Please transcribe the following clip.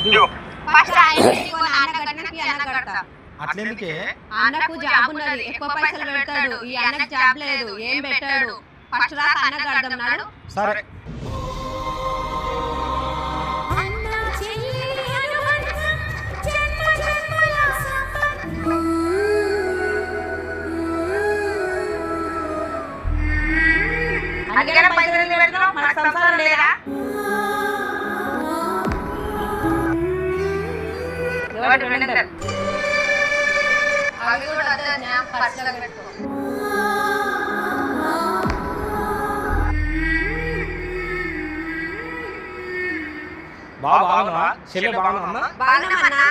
First ఆయన అన్న కట్టడానికి అన్న కడతా. అట్లెందుకే? అన్నకు జాబ్ ఉన్నది, ఎక్కువ పైసలు పెడతాడు. ఈ అన్నకు జాబ్ లేదు, ఏం పెట్టాడు. ఫస్ట్ రాక అన్న కడదాం నాడు. సరే అందుకనే పైసలు పెడతాం, మనకు సంసారం లేదా? అవి కూడా వద్దా, పర్సులో పెట్టుకో. బాగున్నా చెల్లె బాగున్నా బాగున్నామన్నా.